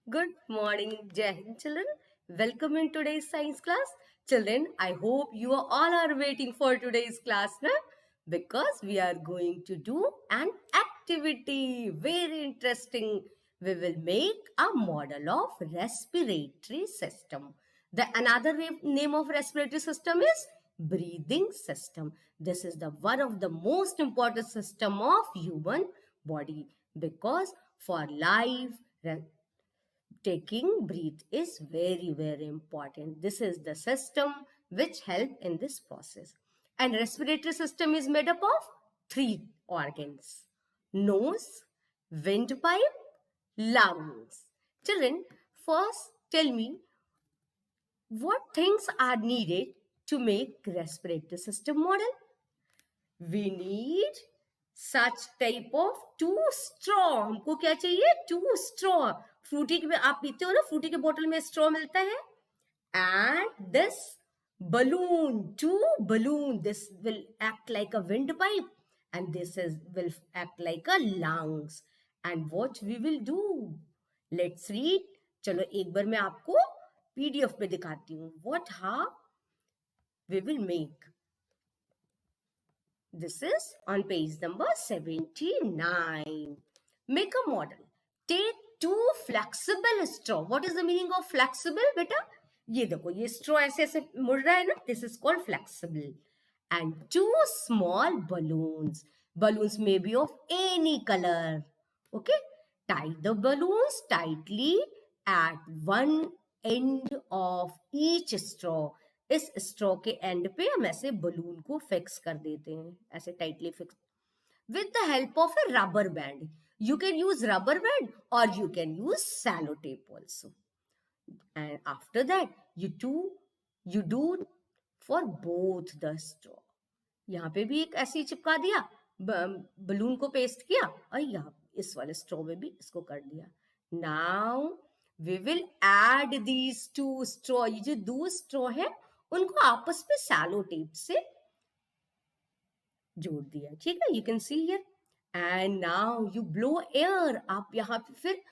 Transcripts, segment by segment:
Good morning, Jai Hind, children. Welcome in today's science class. Children, I hope you all are waiting for today's class now because we are going to do an activity. Very interesting. We will make a model of respiratory system. The another name of respiratory system is breathing system. This is the one of the most important system of human body because for life taking breath is very important. This is the system which help in this process. And respiratory system is made up of three organs: nose, windpipe, lungs. Children, first tell me what things are needed to make respiratory system model. We need such type of two straw. हमको क्या चाहिए? Two straw. Frooti के आप पीते हो ना, Frooti के बोतल में स्ट्रॉ मिलता है. And this balloon, two balloon, this will act like a windpipe, and this will act like a lungs. And what we will do? Let's read. चलो एक बार मैं आपको PDF पे दिखाती हूँ. What how we will make. This is on page number 79. Make a model. Take two flexible straw. What is the meaning of flexible, beta? ये देखो, ये straw ऐसे ऐसे मुड़ रहा है ना. This is called flexible. And two small balloons. Balloons may be of any color. Okay? Tie the balloons tightly at one end of each straw. इस स्ट्रॉ के एंड पे हम ऐसे बलून को फिक्स कर देते हैं, ऐसे tightly fix with the help of a rubber band. You can use rubber band or you can use sellotape also. And after that, you do for both the straw. यहाँ पे भी एक ऐसे ही चिपका दिया, बलून को पेस्ट किया, और यहाँ इस वाले स्ट्रॉ में भी इसको कर दिया. Now we will add these two straw. ये जो दो स्ट्रॉ है उनको आपस में सैलो टेप से जोड़ दिया. ठीक है, you can see here. And now you blow air. आप यहाँ पे फिर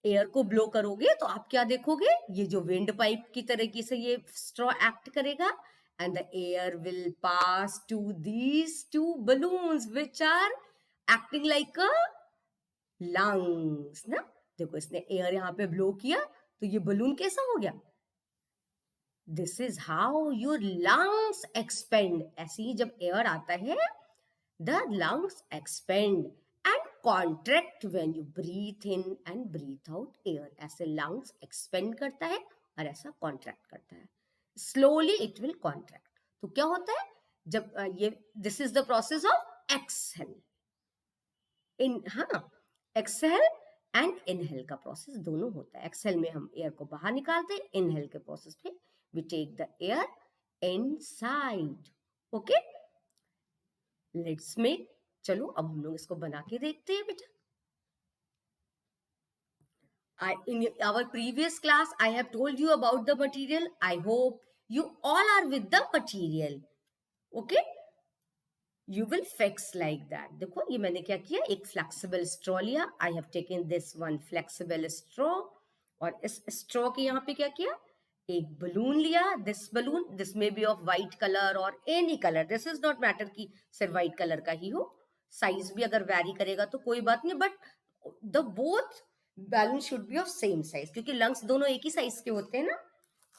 एयर को ब्लो करोगे तो आप क्या देखोगे? ये जो विंड पाइप की तरीके से ये स्ट्रॉ एक्ट करेगा. And the air will pass to these two balloons which are acting like a lungs. ना देखो, इसने एयर यहाँ पे ब्लो किया तो ये बलून कैसा हो गया? This is how your lungs expand. ऐसे ही जब एयर आता है, the lungs expand and contract when you breathe in and breathe out air. ऐसे lungs expand करता है और ऐसा contract करता है. Slowly it will contract. तो क्या होता है जब ये this is the process of exhale. Exhale and inhale का प्रोसेस दोनों होता है. एक्सेल में हम एयर को बाहर निकालते हैं, इनहेल के प्रोसेस में we take the air inside. Okay, let's make. चलो अब हम लोग इसको बना के देखते हैं बेटा. In our previous class I have told you about the material. I hope you all are with the material. Okay, you will fix like that. देखो ये मैंने क्या किया, एक फ्लेक्सिबल स्ट्रॉ लिया. I have taken this one flexible straw, और इस straw के यहाँ पे क्या किया, एक बलून लिया. दिस बलून, दिस में बी ऑफ वाइट कलर और any colour. This is not matter कि सिर्फ वाइट कलर का ही हो. साइज भी अगर वैरी करेगा तो कोई बात नहीं, but the both balloon should be of same size, क्योंकि लंग्स दोनों एक ही साइज के होते हैं ना.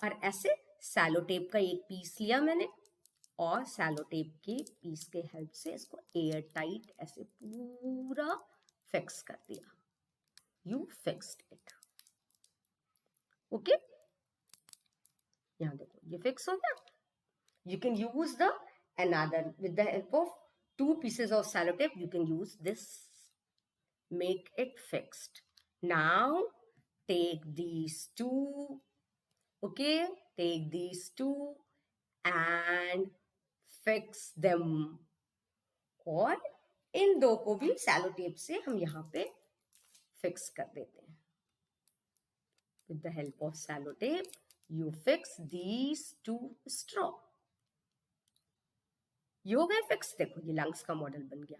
और ऐसे सैलो टेप का एक पीस लिया मैंने, और सैलो टेप के पीस के हेल्प से इसको एयर टाइट ऐसे पूरा फिक्स कर दिया. You fixed it. ओके, यहाँ देखो ये फिक्स हो गया. You can use the another with the help of two pieces of sellotape. You can use this, make it fixed. Now take these two. Okay, take these two and fix them. और इन दो को भी Cello tape से हम यहाँ पे fix कर देते हैं. With the help of sellotape you fix these two straw. ये हो गए फिक्स. देखो ये लंग्स का मॉडल बन गया.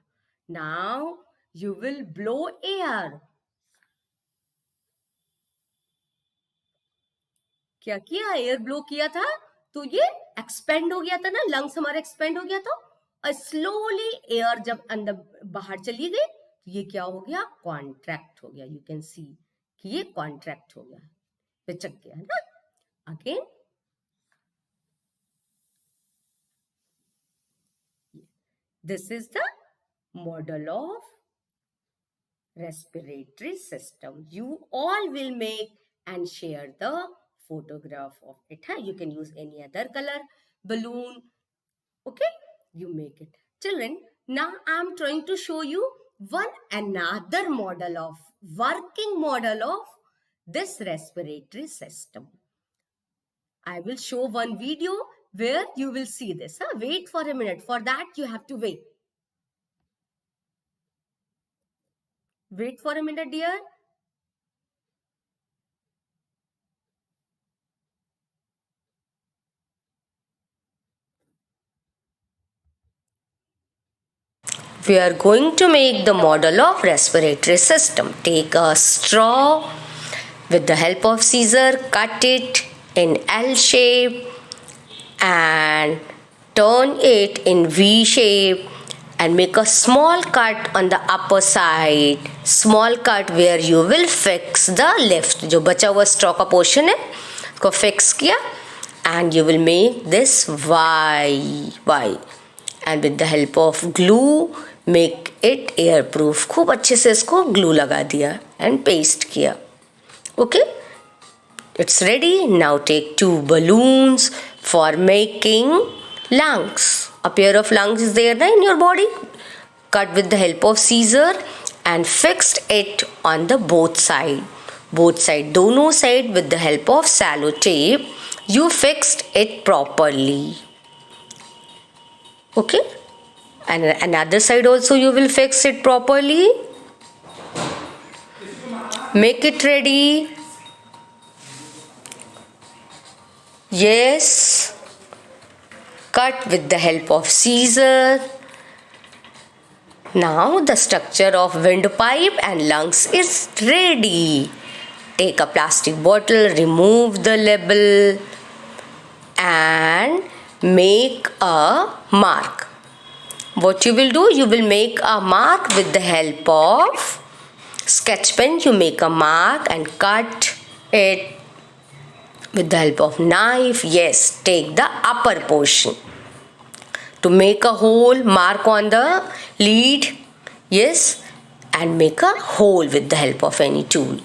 Now you will blow air. क्या किया, एयर ब्लो किया था तो ये एक्सपेंड हो गया था ना, लंग्स हमारे एक्सपेंड हो गया था, और स्लोली एयर जब अंदर बाहर चली गई तो ये क्या हो गया, कॉन्ट्रैक्ट हो गया। यू कैन सी कि ये कॉन्ट्रैक्ट हो गया, पिचक गया है ना। Again this is the model of respiratory system. You all will make and share the photograph of it. Huh? You can use any other color balloon. Okay, you make it. Children, now I'm trying to show you another model of working model of this respiratory system. I will show one video where you will see this. Huh? Wait for a minute. For that, you have to wait. Wait for a minute, dear. We are going to make the model of respiratory system. Take a straw, with the help of scissor, cut it in L shape and turn it in V shape and make a small cut on the upper side. Small cut where you will fix the lift. जो बचा हुआ straw का portion है उसको fix किया and you will make this Y. And with the help of glue make it air proof. खूब अच्छे से इसको glue लगा दिया and paste किया. Okay, it's ready. Now take 2 balloons for making lungs. A pair of lungs is there in your body. Cut with the help of scissor and fixed it on the both side. दोनों side with the help of cello tape you fixed it properly. Okay, and another side also you will fix it properly. Make it ready. Yes, cut with the help of scissor. Now the structure of windpipe and lungs is ready. Take a plastic bottle, remove the label and make a mark. What you will do, you will make a mark with the help of sketch pen. You make a mark and cut it with the help of knife. Yes, take the upper portion to make a hole, mark on the lead. Yes, and make a hole with the help of any tool.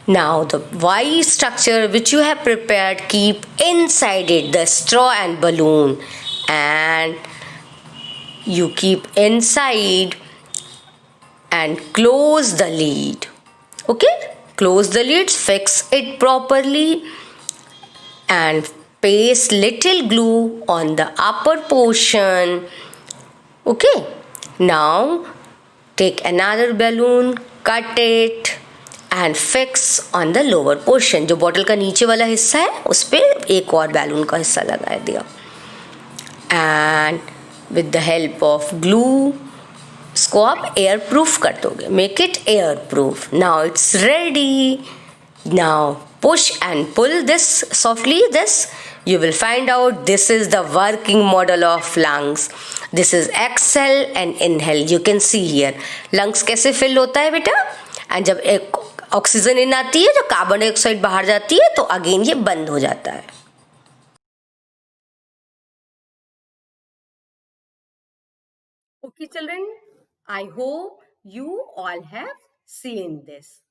Now the Y structure which you have prepared, keep inside it the straw and balloon, and you keep inside and close the lid. Okay, close the lid, fix it properly and paste little glue on the upper portion. Okay, now take another balloon, cut it and fix on the lower portion. जो bottle का नीचे वाला हिस्सा है उस पर एक और बैलून का हिस्सा लगा दिया and with the help of glue इसको आप एयर प्रूफ कर दोगे. Make it air proof. Now it's ready. Now push and pull this softly. This you will find out this is the working model of lungs. This is exhale and inhale. You can see here lungs कैसे fill होता है बेटा, and जब एक oxygen in आती है, जब carbon dioxide बाहर जाती है तो अगेन ये बंद हो जाता है. Okay children, I hope you all have seen this.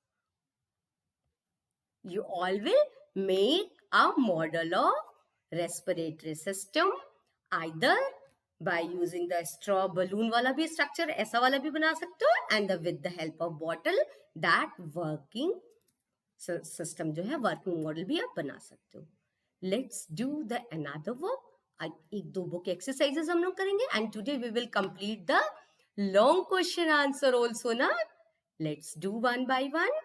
You all will make a model of respiratory system either by using the straw balloon वाला भी structure, ऐसा वाला भी बना सकते हो, and with the help of bottle that working system जो है working model भी आप बना सकते हो. Let's do the another work. एक दो बुक exercises हम लोग करेंगे and today we will complete the long question answer also ना. Let's do one by one.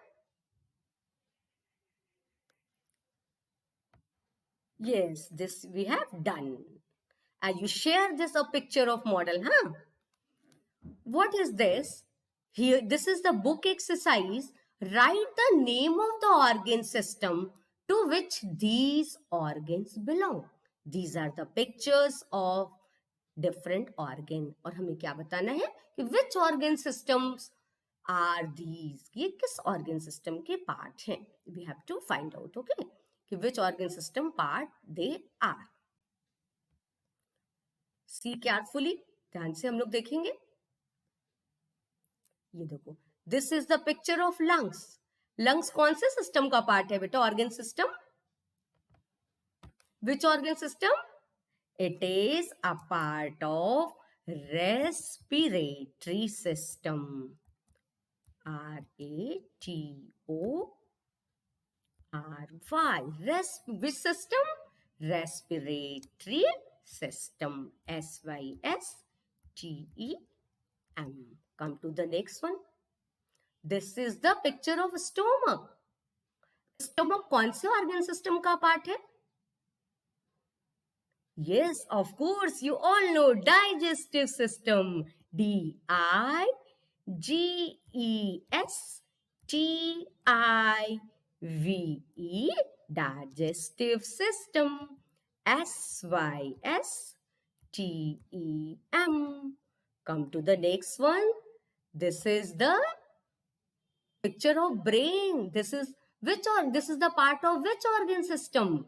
Yes, this we have done. And you share this a picture of model, huh? What is this? Here, this is the book exercise. Write the name of the organ system to which these organs belong. These are the pictures of different organ. और हमें क्या बताना है कि which organ systems are these? ये किस organ system के part हैं? We have to find out, okay? कि which organ system part they are. See carefully, ध्यान से हम लोग देखेंगे. ये देखो, this is the picture of lungs. Lungs कौन से system का part है बेटा? Organ system. Which organ system? It is a part of respiratory system. R-A-T-O-R-Y. Which system? Respiratory system. S-Y-S-T-E-M. Come to the next one. This is the picture of stomach. Stomach कौन से organ system का part है? Yes, of course, you all know digestive system. D-I-G-E-S-T-I-V-E, digestive system. S-Y-S-T-E-M. Come to the next one. This is the picture of brain. This is the part of which organ system?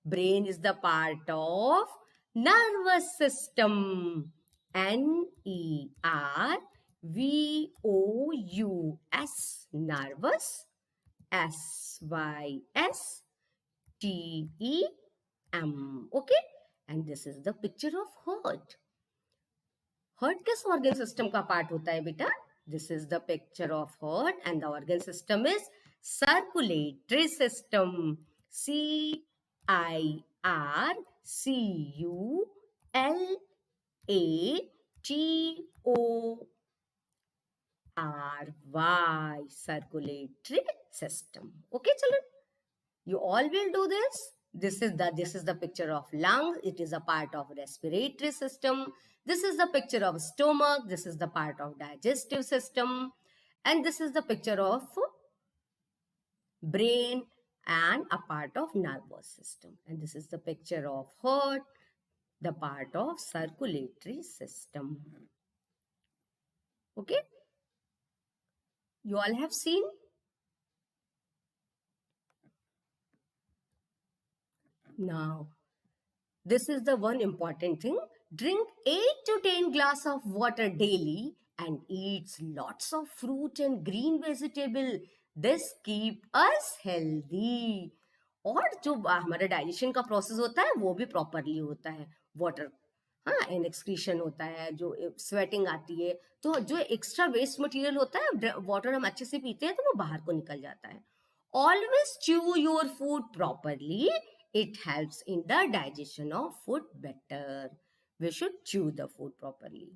Brain is the part of nervous system. N-E-R-V-O-U-S, nervous. S-Y-S-T-E-M. Okay? And this is the picture of heart. Heart किस organ system का part होता है बेटा? This is the picture of heart and the organ system is circulatory system. C-I-R-C-U-L-A-T-O-R-Y, circulatory system. Okay, children? You all will do this. This is the picture of lungs. It is a part of respiratory system. This is the picture of stomach. This is the part of digestive system. And this is the picture of brain and a part of nervous system. And this is the picture of heart, the part of circulatory system. Okay? You all have seen? Now, this is the one important thing. Drink 8 to 10 glass of water daily and eats lots of fruit and green vegetable. This keep us healthy. और जो हमारा digestion का process होता है वो भी properly होता है. वाटर, हाँ, एन एक्सक्रीशन होता है, जो स्वेटिंग आती है, तो जो एक्स्ट्रा वेस्ट मटेरियल होता है, वाटर हम अच्छे से पीते हैं तो वो बाहर को निकल जाता है. Always chew your food properly. It helps in the digestion of food better. We should chew the food properly.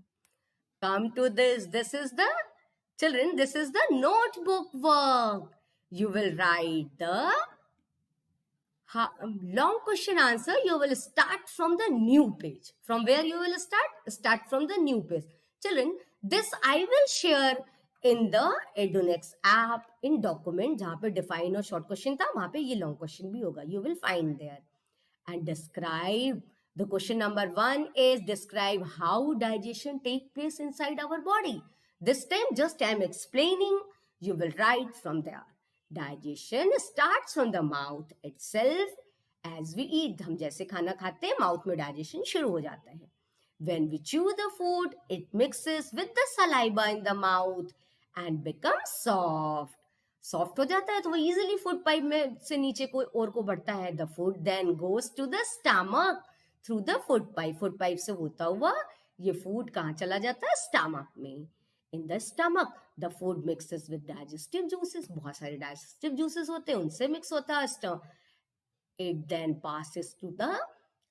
Come to this. This is the, children, this is the notebook work. You will write the long question answer. You will start from the new page. From where you will start? Start from the new page. Children, this I will share in the Edunex app in document जहाँ पे define और short question था, वहाँ पे ये long question भी होगा. You will find there. And describe. The question number 1 is describe how digestion take place inside our body. This time just I am explaining. You will write from there. Digestion starts from the mouth itself. As we eat, हम जैसे खाना खाते हैं, mouth में digestion शुरू हो जाता है. When we chew the food, it mixes with the saliva in the mouth and becomes soft. Soft हो जाता है तो वो easily food pipe में से नीचे कोई और को बढ़ता है. The food then goes to the stomach through the food pipe. Food pipe से होता हुआ ये food कहाँ चला जाता है? Stomach में. In the stomach, the food mixes with digestive juices. बहुत सारे digestive juices होते हैं, उनसे mix होता है. It then passes to the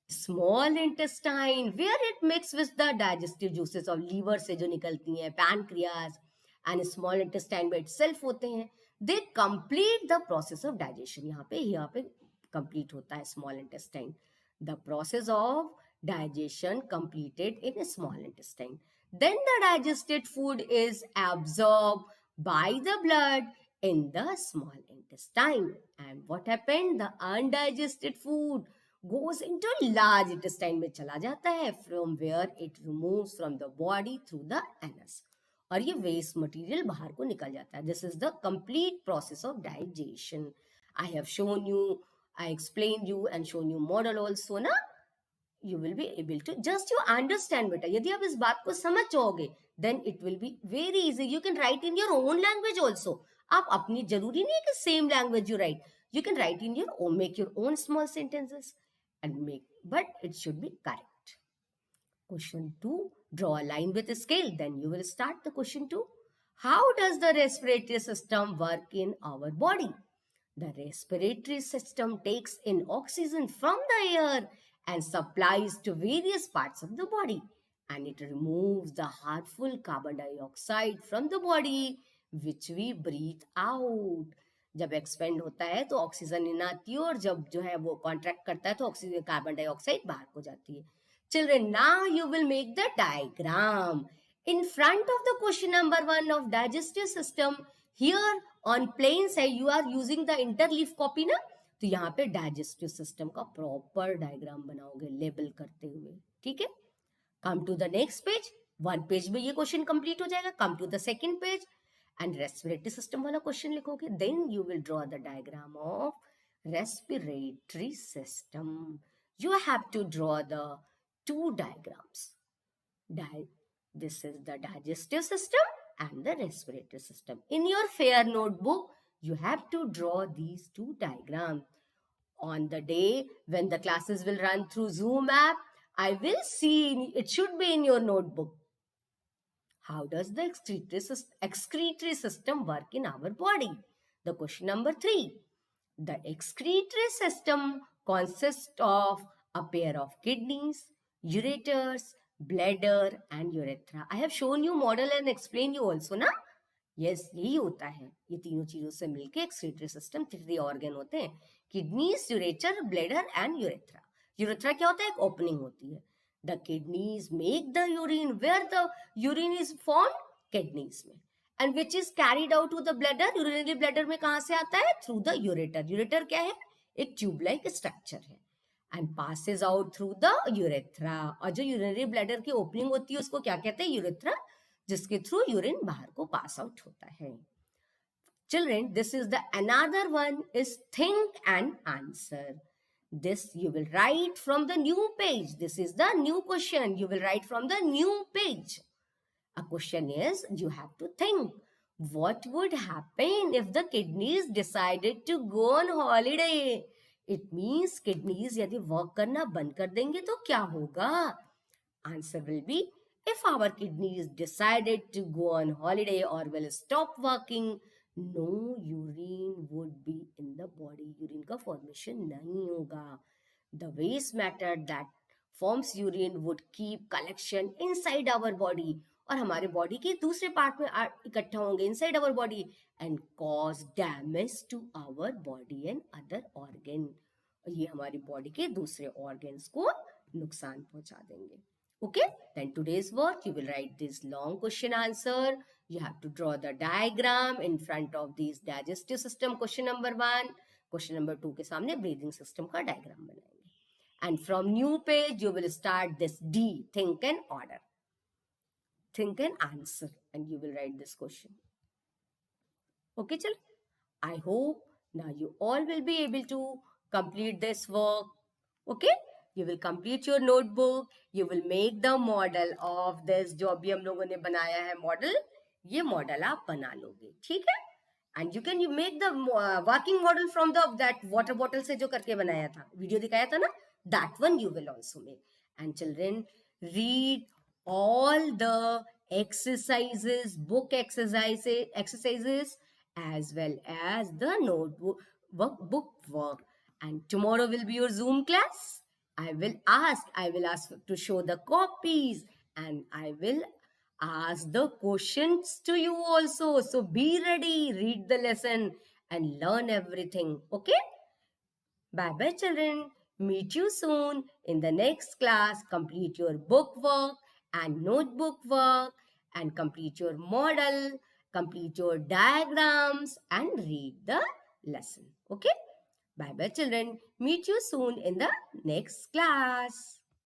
small intestine where it mixes with the digestive juices of liver से जो निकलती हैं, pancreas and small intestine में itself होते हैं. They complete the process of digestion. यहाँ पे complete होता है small intestine. The process of digestion completed in a small intestine. Then the digested food is absorbed by the blood in the small intestine. And what happened? The undigested food goes into large intestine में चला जाता है, from where it removes from the body through the anus. और ये waste material बाहर को निकल जाता है. This is the complete process of digestion. I have shown you, I explained you and shown you model also ना. You will be able to just you understand बेटा. यदि आप इस बात को समझ जाओगे, then it will be very easy. You can write in your own language also. आप अपनी जरूरी नहीं है कि same language you write. You can write in your own, make your own small sentences and make, but it should be correct. Question 2, draw a line with a scale. Then you will start the question 2. How does the respiratory system work in our body? The respiratory system takes in oxygen from the air and supplies to various parts of the body, and it removes the harmful carbon dioxide from the body which we breathe out. जब expand होता है तो oxygen in आती है, और जब जो है वो कॉन्ट्रैक्ट करता है तो ऑक्सीजन कार्बन डाइऑक्साइड बाहर को जाती है. Children, now you will make the diagram. In front of the question number 1 of digestive system, here on plain side you are using the interleaf copy ना, तो यहाँ पे डाइजेस्टिव सिस्टम का proper diagram बनाओगे लेबल करते हुए. ठीक है. Come to the next page. 1 page में ये क्वेश्चन कंप्लीट हो जाएगा. Come to the second page and respiratory system वाला क्वेश्चन लिखोगे. Then you will draw the diagram of respiratory system. You have to draw the 2 diagrams. This is the digestive system and the respiratory system. In your fair notebook, you have to draw these 2 diagrams. On the day when the classes will run through Zoom app, I will see, it should be in your notebook. How does the excretory system work in our body? The question number 3. The excretory system consists of a pair of kidneys, ureters, bladder and urethra. I have shown you model and explained you also ना. Yes, यही होता है. ये तीनों चीजों से मिलके excretory system 3 organ होते हैं. Kidneys, ureter, bladder and urethra. Urethra क्या होता है? एक opening होती है. The kidneys make the urine. Where the urine is formed? Kidneys में. And which is carried out to the bladder. Urinary bladder में कहाँ से आता है? Through the ureter. Ureter क्या है? एक ट्यूब लाइक स्ट्रक्चर है. And passes out through the urethra. और जो यूरिनरी ब्लैडर की ओपनिंग होती है उसको क्या कहते हैं? यूरेथ्रा, जिसके थ्रू यूरिन बाहर को पास आउट होता है. Children, this is the another one is think and answer. This you will write from the new page. This is the new question. You will write from the new page. A question is, you have to think. What would happen if the kidneys decided to go on holiday? It means kidneys यदि work करना बंद कर देंगे तो क्या होगा? Answer will be, if our kidneys decided to go on holiday or will stop working, no urine would be in the body. Urine का formation नहीं होगा. The waste matter that forms urine would keep collection inside our body. और हमारे body के दूसरे part में इकट्ठा होंगे inside our body and cause damage to our body and other organ. और ये हमारी बॉडी के दूसरे organs को नुकसान पहुंचा देंगे. Okay, then today's work, you will write this long question answer. You have to draw the diagram in front of these digestive system, question number 1. Question number 2 के सामने breathing system का diagram बनाएंगे. And from new page, you will start this D, think and order. Think and answer, and you will write this question. Okay, children? I hope now you all will be able to complete this work. Okay? You will complete your notebook. You will make the model of this जो अभी हम लोगों ने बनाया है model. ये model आप बना लोगे. ठीक है? And you can make the working model from the that water bottle से जो करके बनाया था, video दिखाया था ना, that one you will also make. And children, read all the exercises, book exercises as well as the notebook book work. And tomorrow will be your Zoom class. I will ask to show the copies, and I will ask the questions to you also. So be ready, read the lesson and learn everything. Okay? Bye bye children. Meet you soon in the next class. Complete your book work and notebook work and complete your model complete your diagrams and read the lesson. Okay? Bye bye children. Meet you soon in the next class.